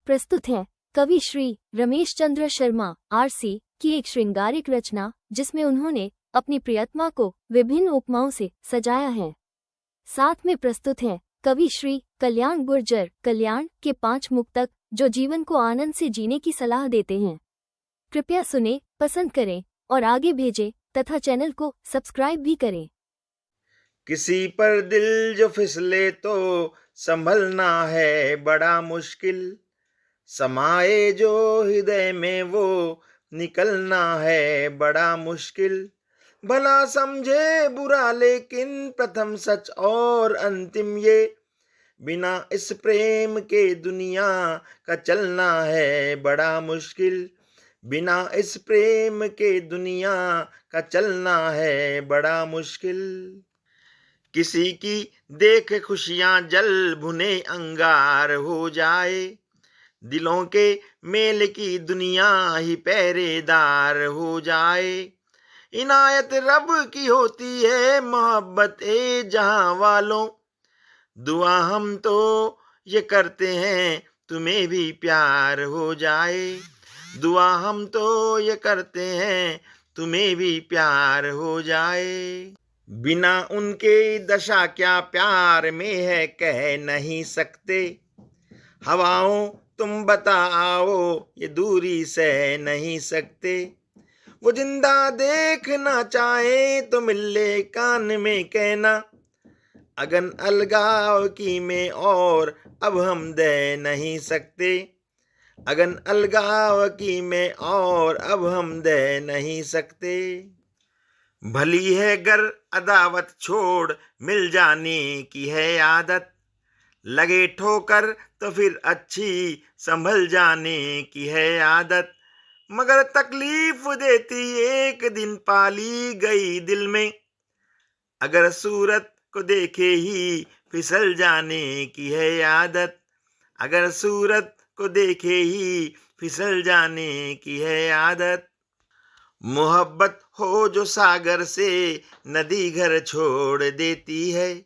प्रस्तुत है कवि श्री रमेश चंद्र शर्मा आरसी की एक श्रृंगारिक रचना, जिसमें उन्होंने अपनी प्रियतमा को विभिन्न उपमाओं से सजाया है। साथ में प्रस्तुत है कवि श्री कल्याण गुर्जर कल्याण के 5 मुक्तक, जो जीवन को आनंद से जीने की सलाह देते हैं। कृपया सुने, पसंद करें और आगे भेजें तथा चैनल को सब्सक्राइब भी करें। किसी पर दिल जो फिसले तो संभलना है बड़ा मुश्किल, समाए जो हृदय में वो निकलना है बड़ा मुश्किल। भला समझे बुरा लेकिन प्रथम सच और अंतिम ये, बिना इस प्रेम के दुनिया का चलना है बड़ा मुश्किल। बिना इस प्रेम के दुनिया का चलना है बड़ा मुश्किल। किसी की देख खुशियां जल भुने अंगार हो जाए, दिलों के मेल की दुनिया ही पहरेदार हो जाए। इनायत रब की होती है मोहब्बत ए जहां वालों, दुआ हम तो ये करते हैं तुम्हें भी प्यार हो जाए। दुआ हम तो ये करते हैं तुम्हें भी प्यार हो जाए। बिना उनके दशा क्या प्यार में है कह नहीं सकते, हवाओं तुम बताओ ये दूरी सह नहीं सकते। वो जिंदा देखना चाहे तो मिले कान में कहना, अगन अलगाव की में और अब हम दे नहीं सकते। अगन अलगाव की में और अब हम दे नहीं सकते। भली है गर अदावत छोड़ मिल जाने की है आदत, लगे ठोकर तो फिर अच्छी संभल जाने की है आदत। मगर तकलीफ देती एक दिन पाली गई दिल में, अगर सूरत को देखे ही फिसल जाने की है आदत। अगर सूरत को देखे ही फिसल जाने की है आदत। मोहब्बत हो जो सागर से नदी घर छोड़ देती है,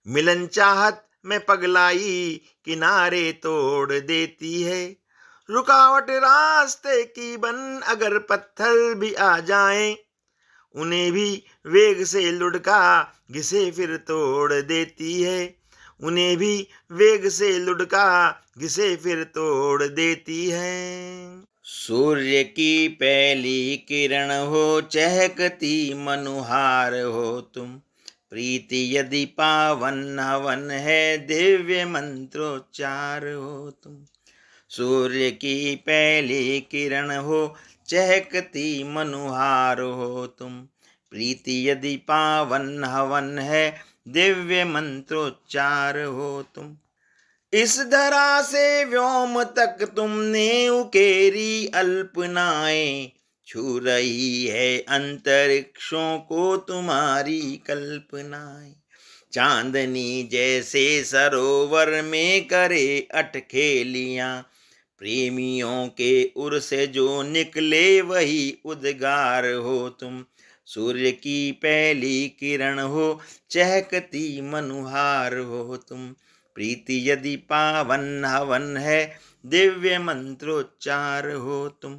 मिलन चाहत में पगलाई किनारे तोड़ देती है। रुकावट रास्ते की बन अगर पत्थर भी आ जाएं, उन्हें भी वेग से लुढ़का घिसे फिर तोड़ देती है। उन्हें भी वेग से लुढ़का घिसे फिर तोड़ देती है। सूर्य की पहली किरण हो चहकती मनुहार हो तुम, प्रीति यदि पावन हवन है दिव्य मंत्रोच्चार हो तुम। सूर्य की पहली किरण हो चहकती मनुहार हो तुम, प्रीति यदि पावन हवन है दिव्य मंत्रोच्चार हो तुम। इस धरा से व्योम तक तुमने उकेरी अल्पनाएं, छू रही है अंतरिक्षों को तुम्हारी कल्पनाएं। चांदनी जैसे सरोवर में करे अटखेलियां, प्रेमियों के उर से जो निकले वही उद्गार हो तुम। सूर्य की पहली किरण हो चहकती मनुहार हो तुम, प्रीति यदि पावन हवन है दिव्य मंत्रोच्चार हो तुम।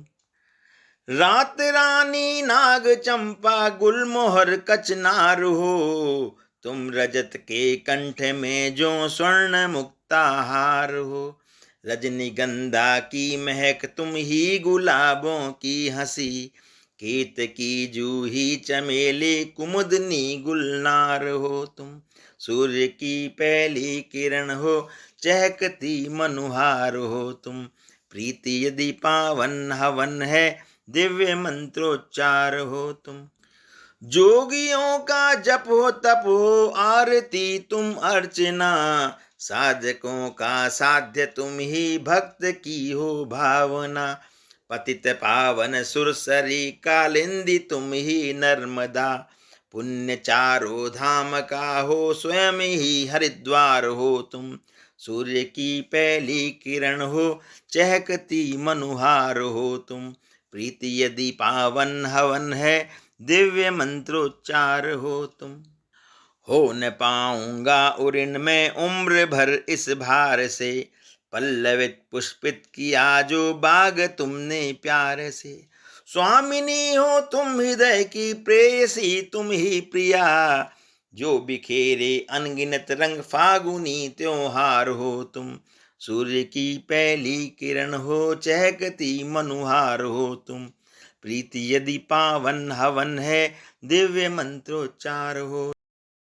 रात रानी नाग चंपा गुलमोहर कचनार हो तुम, रजत के कंठ में जो स्वर्ण मुक्ताहार हो। रजनीगंधा की महक तुम ही गुलाबों की हंसी, केत की जूही चमेली कुमुदनी गुलनार हो तुम। सूर्य की पहली किरण हो चहकती मनुहार हो तुम, प्रीति यदि पावन हवन है दिव्य मंत्रोच्चार हो तुम। जोगियों का जप हो तप हो आरती तुम अर्चना, साधकों का साध्य तुम ही भक्त की हो भावना। पतित पावन सुरसरी कालिंदी तुम ही नर्मदा, पुण्य चारों धाम का हो स्वयं ही हरिद्वार हो तुम। सूर्य की पहली किरण हो चहकती मनुहार हो तुम, प्रीति यदि पावन हवन है दिव्य मंत्रोच्चार हो तुम। हो न पाऊंगा उरिन में उम्र भर इस भार से, पल्लवित पुष्पित किया जो बाग तुमने प्यार से। स्वामिनी हो तुम हृदय की प्रेयसी तुम ही प्रिया, जो बिखेरे अनगिनत रंग फागुनी त्योहार हो तुम। सूर्य की पहली किरण हो चहकती मनुहार हो तुम। प्रीति यदि पावन हवन है दिव्य मंत्रोच्चार हो।